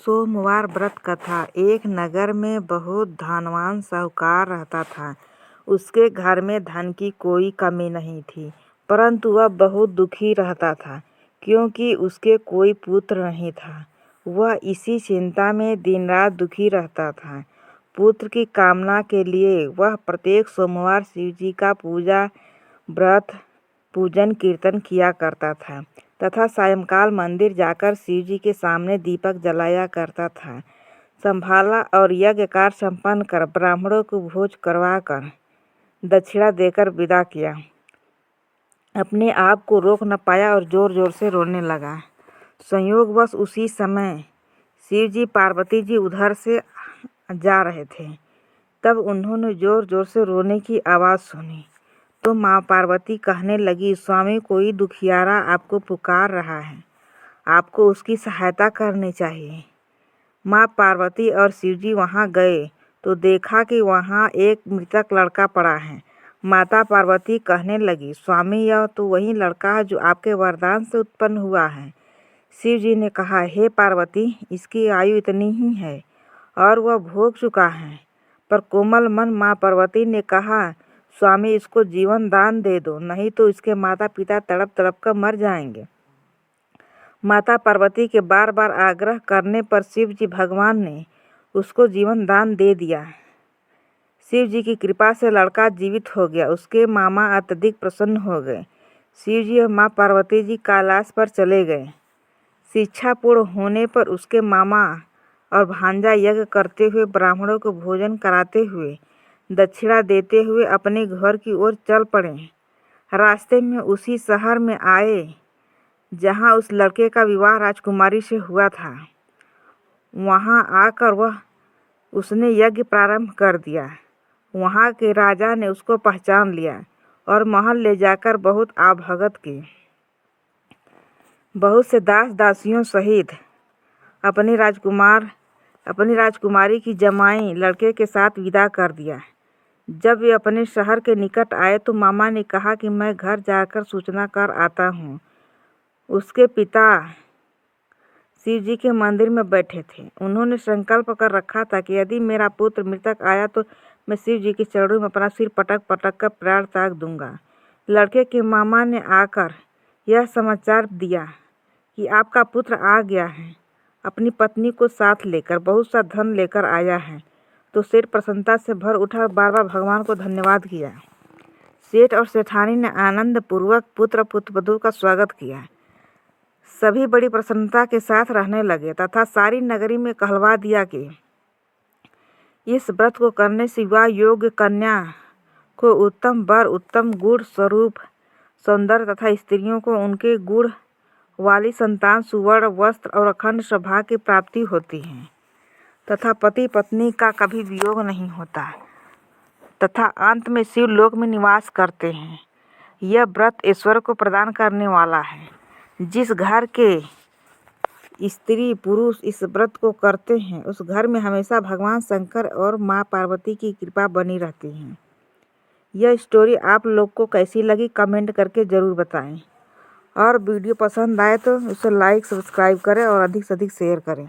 सोमवार व्रत कथा। एक नगर में बहुत धनवान साहूकार रहता था। उसके घर में धन की कोई कमी नहीं थी, परंतु वह बहुत दुखी रहता था क्योंकि उसके कोई पुत्र नहीं था। वह इसी चिंता में दिन रात दुखी रहता था। पुत्र की कामना के लिए वह प्रत्येक सोमवार शिव जी का पूजा व्रत पूजन कीर्तन किया करता था तथा सायंकाल मंदिर जाकर शिव जी के सामने दीपक जलाया करता था। संभाला और यज्ञ कार्य संपन्न कर ब्राह्मणों को भोज करवाकर दक्षिणा देकर विदा किया। अपने आप को रोक न पाया और जोर जोर से रोने लगा। संयोगवश उसी समय शिव जी पार्वती जी उधर से जा रहे थे। तब उन्होंने जोर जोर से रोने की आवाज़ सुनी तो माँ पार्वती कहने लगी, स्वामी कोई दुखियारा आपको पुकार रहा है, आपको उसकी सहायता करनी चाहिए। माँ पार्वती और शिवजी वहाँ गए तो देखा कि वहाँ एक मृतक लड़का पड़ा है। माता पार्वती कहने लगी, स्वामी यह तो वही लड़का है जो आपके वरदान से उत्पन्न हुआ है। शिव जी ने कहा, हे पार्वती, इसकी आयु इतनी ही है और वह भोग चुका है। पर कोमल मन माँ पार्वती ने कहा, स्वामी इसको जीवन दान दे दो, नहीं तो इसके माता पिता तड़प तड़प कर मर जाएंगे। माता पार्वती के बार बार आग्रह करने पर शिव जी भगवान ने उसको जीवन दान दे दिया। शिव जी की कृपा से लड़का जीवित हो गया। उसके मामा अत्यधिक प्रसन्न हो गए। शिव जी और माँ पार्वती जी कैलाश पर चले गए। शिक्षा पूर्ण होने पर उसके मामा और भांजा यज्ञ करते हुए ब्राह्मणों को भोजन कराते हुए दक्षिणा देते हुए अपने घर की ओर चल पड़े। रास्ते में उसी शहर में आए जहाँ उस लड़के का विवाह राजकुमारी से हुआ था। वहाँ आकर उसने यज्ञ प्रारंभ कर दिया। वहाँ के राजा ने उसको पहचान लिया और महल ले जाकर बहुत आवभगत की। बहुत से दास दासियों सहित अपनी राजकुमारी की जमाई लड़के के साथ विदा कर दिया। जब वे अपने शहर के निकट आए तो मामा ने कहा कि मैं घर जाकर सूचना कर आता हूँ। उसके पिता शिव जी के मंदिर में बैठे थे। उन्होंने संकल्प कर रखा था कि यदि मेरा पुत्र मृतक आया तो मैं शिव जी के चरणों में अपना सिर पटक पटक कर प्राण त्याग दूंगा। लड़के के मामा ने आकर यह समाचार दिया कि आपका पुत्र आ गया है, अपनी पत्नी को साथ लेकर बहुत सा धन लेकर आया है। तो सेठ प्रसन्नता से भर उठा और बार बार भगवान को धन्यवाद किया। सेठ और सेठानी ने आनंद पूर्वक पुत्र पुत्रवधू का स्वागत किया। सभी बड़ी प्रसन्नता के साथ रहने लगे तथा सारी नगरी में कहलवा दिया कि इस व्रत को करने से विवाह योग्य कन्या को उत्तम वर, उत्तम गुण स्वरूप सौंदर्य तथा स्त्रियों को उनके गुण वाली संतान, सुवर्ण वस्त्र और अखंड सौभाग्य की प्राप्ति होती है तथा पति पत्नी का कभी वियोग नहीं होता तथा अंत में शिवलोक में निवास करते हैं। यह व्रत ईश्वर को प्रदान करने वाला है। जिस घर के स्त्री पुरुष इस व्रत को करते हैं उस घर में हमेशा भगवान शंकर और माँ पार्वती की कृपा बनी रहती है। यह स्टोरी आप लोग को कैसी लगी कमेंट करके ज़रूर बताएं और वीडियो पसंद आए तो उसे लाइक सब्सक्राइब करें और अधिक से अधिक शेयर करें।